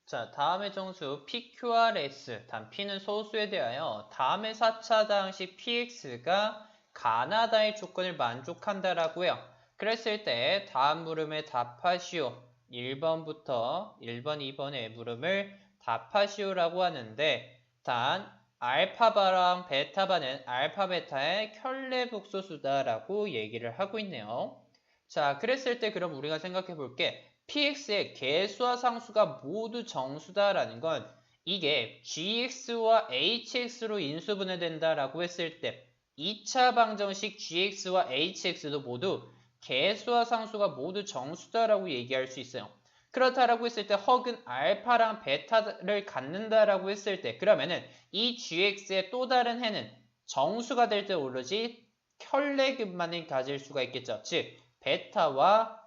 자, 다음의 정수 PQRS, 단 P는 소수에 대하여 다음의 4차 당시 PX가 가나다의 조건을 만족한다라고요. 그랬을 때 다음 물음에 답하시오. 1번부터 1번, 2번의 물음을 답하시오라고 하는데 단 알파바랑 베타바는 알파, 베타의 켤레 복소수다라고 얘기를 하고 있네요. 자, 그랬을 때 그럼 우리가 생각해 볼게. px의 개수와 상수가 모두 정수다라는 건 이게 gx와 hx로 인수분해된다라고 했을 때 2차 방정식 gx와 hx도 모두 개수와 상수가 모두 정수다라고 얘기할 수 있어요. 그렇다라고 했을 때 허근 알파랑 베타를 갖는다라고 했을 때 그러면은 이 gx의 또 다른 해는 정수가 될 때 오로지 켤레급만을 가질 수가 있겠죠. 즉 베타와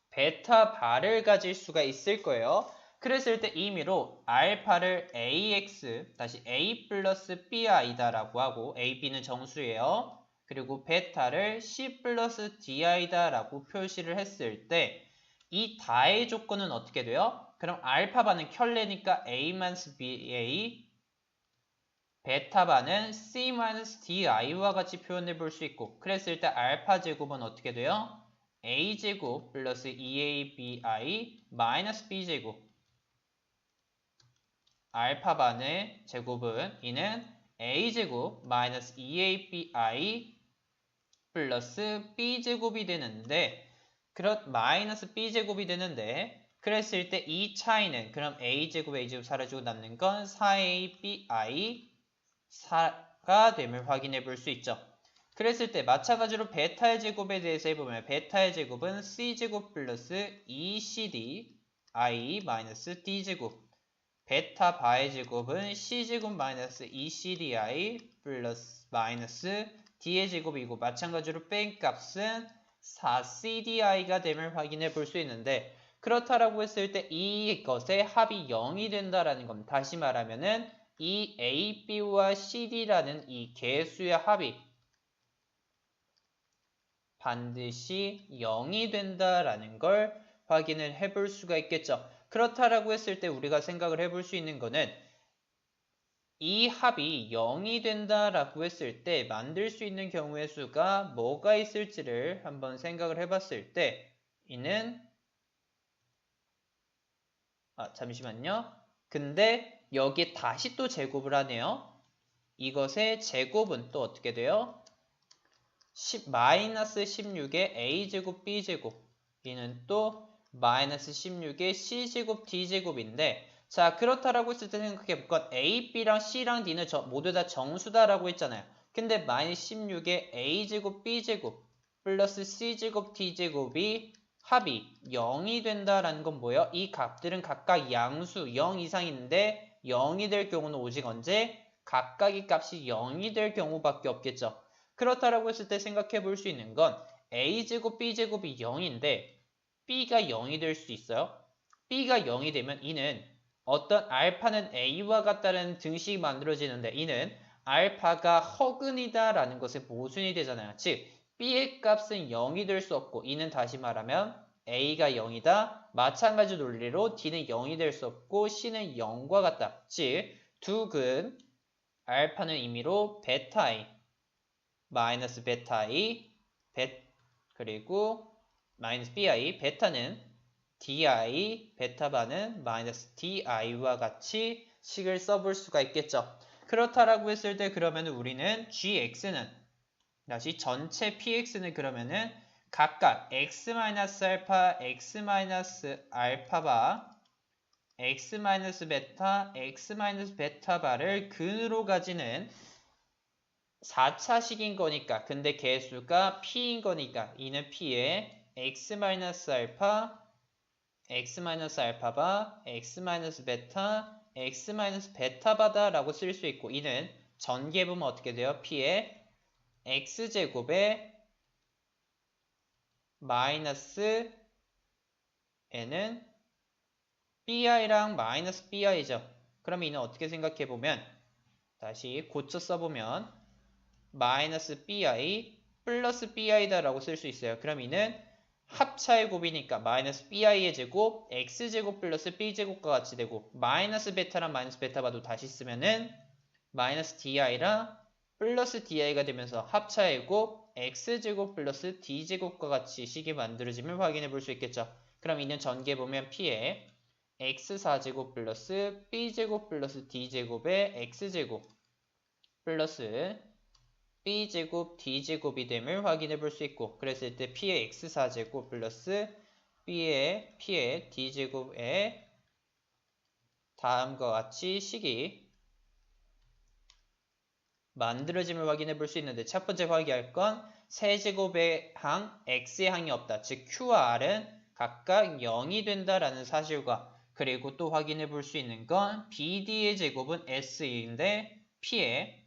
베타 바를 가질 수가 있을 거예요. 그랬을 때 임의로 알파를 ax 다시 a 플러스 bi다 라고 하고 a, b는 정수예요. 그리고 베타를 c 플러스 di다 라고 표시를 했을 때 이 다의 조건은 어떻게 돼요? 그럼 알파바는 켤레니까 a-ba, 베타바는 c-di와 같이 표현해 볼 수 있고 그랬을 때 알파 제곱은 어떻게 돼요? a제곱 플러스 2abi 마이너스 b제곱 알파반의 제곱은 이는 a제곱 마이너스 2abi 플러스 b제곱이 되는데 마이너스 b제곱이 되는데 그랬을 때 이 차이는 그럼 a제곱 사라지고 남는 건 4abi 4가 됨을 확인해 볼 수 있죠. 그랬을 때 마찬가지로 베타의 제곱에 대해서 해보면 베타의 제곱은 c제곱 플러스 2cd i 마이너스 d제곱 베타 바의 제곱은 c제곱 마이너스 2cdi 플러스 마이너스 d의 제곱이고 마찬가지로 뺀 값은 4cdi가 됨을 확인해 볼 수 있는데 그렇다라고 했을 때 이것의 합이 0이 된다라는 겁니다. 다시 말하면은 이 a, b와 cd라는 이 개수의 합이 반드시 0이 된다라는 걸 확인을 해볼 수가 있겠죠. 그렇다라고 했을 때 우리가 생각을 해볼 수 있는 거는 이 합이 0이 된다라고 했을 때 만들 수 있는 경우의 수가 뭐가 있을지를 한번 생각을 해봤을 때 이는 잠시만요. 근데 여기에 다시 또 제곱을 하네요. 이것의 제곱은 또 어떻게 돼요? 마이너스 16의 a제곱 b제곱 이는 또 마이너스 16의 c제곱 d제곱인데 자 그렇다라고 했을 때 생각해볼건 a, b랑 c랑 d는 모두 다 정수다라고 했잖아요. 근데 마이너스 16의 a제곱 b제곱 플러스 c제곱 d제곱이 합이 0이 된다라는 건 뭐예요? 이 값들은 각각 양수 0 이상인데 0이 될 경우는 오직 언제? 각각의 값이 0이 될 경우밖에 없겠죠. 그렇다라고 했을 때 생각해 볼 수 있는 건 a제곱 b제곱이 0인데 b가 0이 될 수 있어요. b가 0이 되면 이는 어떤 알파는 a와 같다는 등식이 만들어지는데 이는 알파가 허근이다 라는 것의 모순이 되잖아요. 즉 b의 값은 0이 될 수 없고 이는 다시 말하면 a가 0이다. 마찬가지 논리로 d는 0이 될 수 없고 c는 0과 같다. 즉 두 근 알파는 임의로 베타이 마이너스 베타이 그리고 마이너스 bi 베타는 di 베타바는 마이너스 di와 같이 식을 써볼 수가 있겠죠. 그렇다라고 했을 때 그러면 우리는 gx는 다시 전체 px는 그러면은 각각 x-알파, x-알파바, x-베타, x-베타바를 근으로 가지는 4차식인 거니까 근데 개수가 p인 거니까 이는 p에 x-알파, x-알파바, x-베타, x-베타바다 라고 쓸 수 있고 이는 전개보면 어떻게 돼요? p에 x제곱에 마이너스 n은 bi랑 마이너스 bi죠. 그럼 이는 어떻게 생각해보면 다시 고쳐 써보면 마이너스 bi 플러스 bi다 라고 쓸 수 있어요. 그럼 이는 합차의 곱이니까 마이너스 bi의 제곱 x제곱 플러스 b제곱과 같이 되고 마이너스 베타랑 마이너스 베타 봐도 다시 쓰면은 마이너스 di랑 플러스 di가 되면서 합차의 곱 x제곱 플러스 d제곱과 같이 식이 만들어짐을 확인해 볼 수 있겠죠. 그럼 이는 전개 보면 p에 x4제곱 플러스 b제곱 플러스 d제곱의 x제곱 플러스 b제곱 d제곱이 됨을 확인해 볼 수 있고 그랬을 때 p의 x4제곱 플러스 p의 d제곱에 다음과 같이 식이 만들어짐을 확인해 볼 수 있는데 첫 번째 확인할 건 세제곱의 항 x의 항이 없다. 즉 q와 r은 각각 0이 된다라는 사실과 그리고 또 확인해 볼 수 있는 건 bd의 제곱은 s인데 p의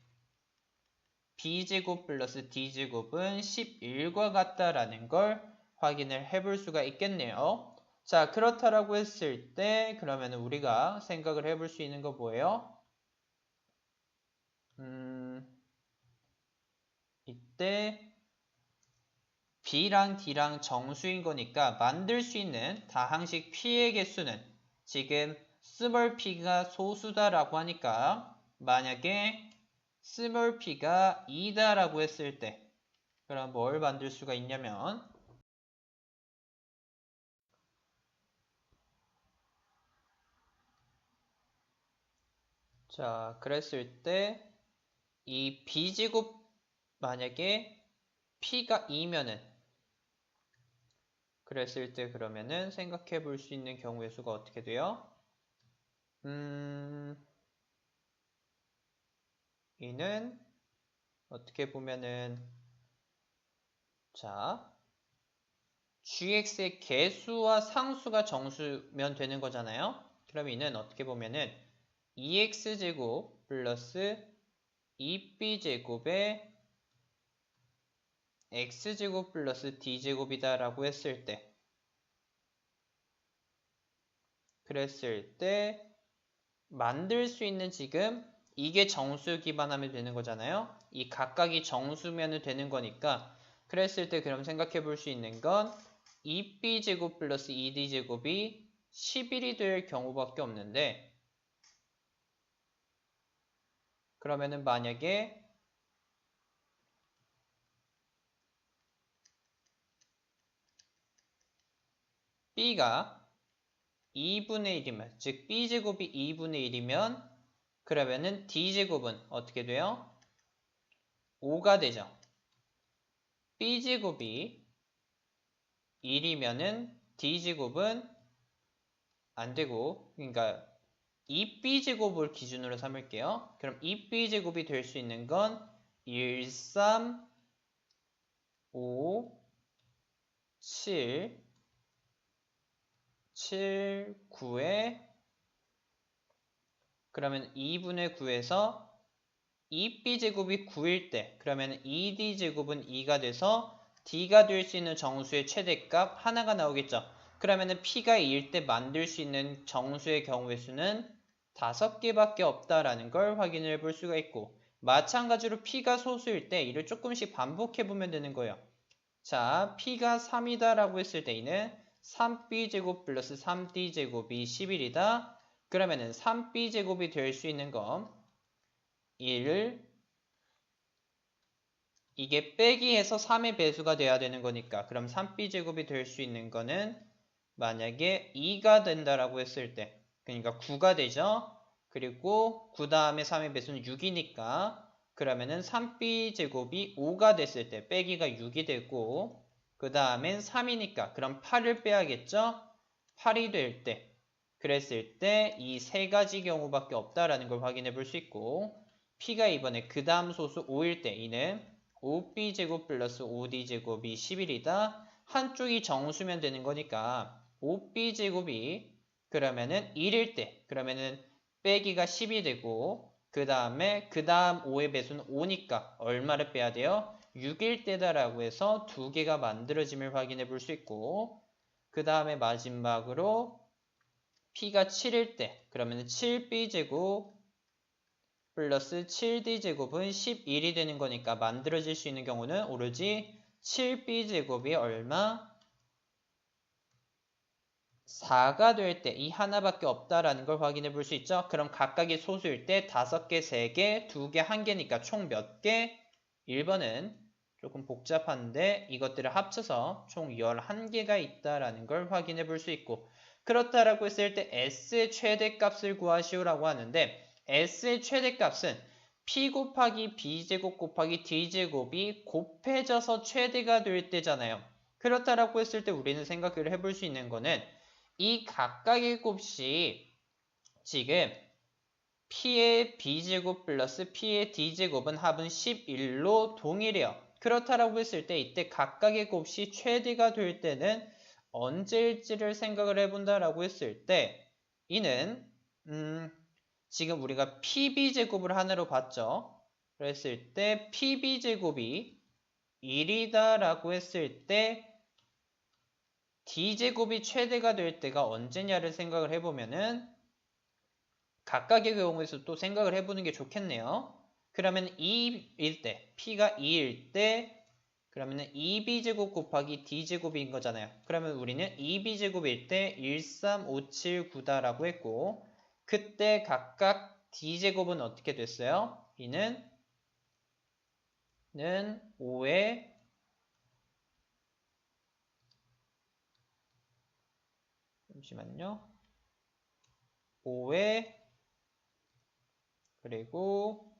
b제곱 플러스 d제곱은 11과 같다라는 걸 확인을 해볼 수가 있겠네요. 자, 그렇다라고 했을 때 그러면 우리가 생각을 해볼 수 있는 거 뭐예요? 이때 b랑 d랑 정수인 거니까 만들 수 있는 다항식 p의 개수는 지금 small p가 소수다라고 하니까 만약에 small p가 2다라고 했을 때 그럼 뭘 만들 수가 있냐면 자, 그랬을 때 이 b제곱 만약에 p가 2면은 그랬을 때 그러면은 생각해 볼 수 있는 경우의 수가 어떻게 돼요? 이는 어떻게 보면은 자 gx의 개수와 상수가 정수면 되는 거잖아요. 그럼 이는 어떻게 보면은 2x제곱 플러스 2b제곱의 x제곱 플러스 d제곱이다 라고 했을 때 그랬을 때 만들 수 있는 지금 이게 정수 기반하면 되는 거잖아요. 이 각각이 정수면 되는 거니까 그랬을 때 그럼 생각해 볼 수 있는 건 2b제곱 플러스 2d제곱이 11이 될 경우밖에 없는데 그러면은 만약에 b가 2분의 1이면 즉 b제곱이 2분의 1이면 그러면은 d제곱은 어떻게 돼요? 5가 되죠. b제곱이 1이면은 d제곱은 안 되고 그러니까 2b제곱을 기준으로 삼을게요. 그럼 2b제곱이 될 수 있는 건 1, 3, 5, 7, 9에 그러면 2분의 9에서 2b제곱이 9일 때 그러면 2d제곱은 2가 돼서 d가 될 수 있는 정수의 최대값 하나가 나오겠죠. 그러면 p가 2일 때 만들 수 있는 정수의 경우의 수는 5개밖에 없다라는 걸 확인해 볼 수가 있고 마찬가지로 p가 소수일 때 이를 조금씩 반복해 보면 되는 거예요. 자, p가 3이다 라고 했을 때 이는 3b제곱 플러스 3d제곱이 11이다. 그러면은 3b제곱이 될 수 있는 건 1을 이게 빼기 해서 3의 배수가 돼야 되는 거니까 그럼 3b제곱이 될 수 있는 거는 만약에 2가 된다라고 했을 때 그러니까 9가 되죠. 그리고 9 다음에 3의 배수는 6이니까 그러면은 3b제곱이 5가 됐을 때 빼기가 6이 되고 그 다음엔 3이니까 그럼 8을 빼야겠죠. 8이 될 때 그랬을 때 이 세 가지 경우밖에 없다라는 걸 확인해 볼 수 있고 p가 이번에 그 다음 소수 5일 때 이는 5b제곱 플러스 5d제곱이 11이다. 한쪽이 정수면 되는 거니까 5b제곱이 그러면은 1일 때 그러면은 빼기가 10이 되고 그 다음에 그 다음 5의 배수는 5니까 얼마를 빼야 돼요? 6일 때다라고 해서 두 개가 만들어짐을 확인해 볼 수 있고 그 다음에 마지막으로 p가 7일 때 그러면은 7b제곱 플러스 7d제곱은 11이 되는 거니까 만들어질 수 있는 경우는 오로지 7b제곱이 얼마? 4가 될 때 이 하나밖에 없다라는 걸 확인해 볼 수 있죠. 그럼 각각이 소수일 때 5개, 3개, 2개, 1개니까 총 몇 개? 1번은 조금 복잡한데 이것들을 합쳐서 총 11개가 있다라는 걸 확인해 볼 수 있고, 그렇다라고 했을 때 S의 최대값을 구하시오라고 하는데 S의 최대값은 P 곱하기 B제곱 곱하기 D제곱이 곱해져서 최대가 될 때잖아요. 그렇다라고 했을 때 우리는 생각을 해볼 수 있는 거는 이 각각의 곱이 지금 P의 B제곱 플러스 P의 D제곱은 합은 11로 동일해요. 그렇다라고 했을 때 이때 각각의 곱이 최대가 될 때는 언제일지를 생각을 해본다라고 했을 때 이는 지금 우리가 PB제곱을 하나로 봤죠. 그랬을 때 PB제곱이 1이다라고 했을 때 D제곱이 최대가 될 때가 언제냐를 생각을 해보면은 각각의 경우에서 또 생각을 해보는 게 좋겠네요. 그러면 2일 때, P가 2일 때 그러면은 2B제곱 곱하기 D제곱인 거잖아요. 그러면 우리는 2B제곱일 때 1, 3, 5, 7, 9다라고 했고 그때 각각 D제곱은 어떻게 됐어요? B는 5에 잠시만요. 5에 그리고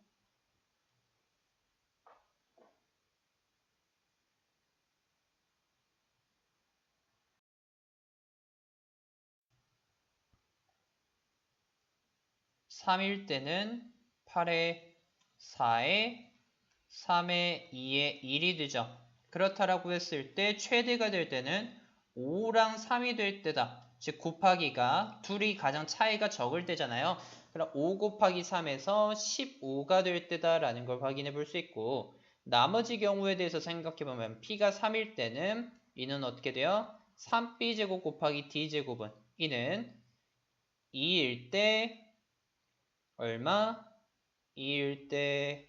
3일 때는 8에 4에 3에 2에 1이 되죠. 그렇다라고 했을 때 최대가 될 때는 5랑 3이 될 때다. 즉 곱하기가 둘이 가장 차이가 적을 때잖아요. 그럼 5 곱하기 3에서 15가 될 때다라는 걸 확인해 볼 수 있고, 나머지 경우에 대해서 생각해 보면 P가 3일 때는 이는 어떻게 돼요? 3B제곱 곱하기 D제곱은 이는 2일 때 얼마? 2일 때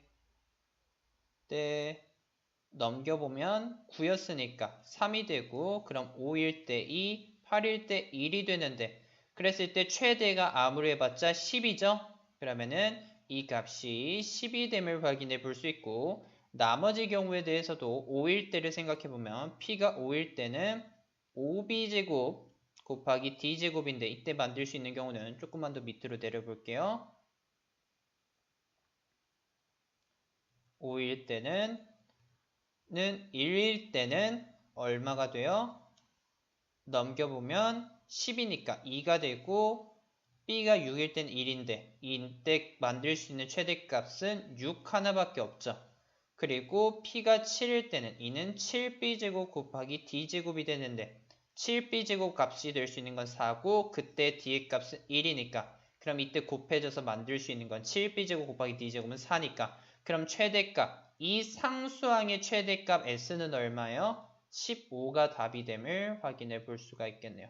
넘겨보면 9였으니까 3이 되고, 그럼 5일 때 2, 8일 때 1이 되는데 그랬을 때 최대가 아무리 해봤자 10이죠. 그러면은 이 값이 10이 됨을 확인해 볼 수 있고, 나머지 경우에 대해서도 5일 때를 생각해 보면 P가 5일 때는 5B제곱 곱하기 D제곱인데 이때 만들 수 있는 경우는 조금만 더 밑으로 내려볼게요. 5일 때는 1일 때는 얼마가 돼요? 넘겨보면 10이니까 2가 되고, B가 6일 땐 1인데 이때 만들 수 있는 최대값은 6 하나밖에 없죠. 그리고 P가 7일 때는 이는 7B제곱 곱하기 D제곱이 되는데 7B제곱 값이 될 수 있는 건 4고 그때 D의 값은 1이니까 그럼 이때 곱해져서 만들 수 있는 건 7B제곱 곱하기 D제곱은 4니까 그럼 최대값, 이 상수항의 최대값 S는 얼마예요? 15가 답이 됨을 확인해 볼 수가 있겠네요.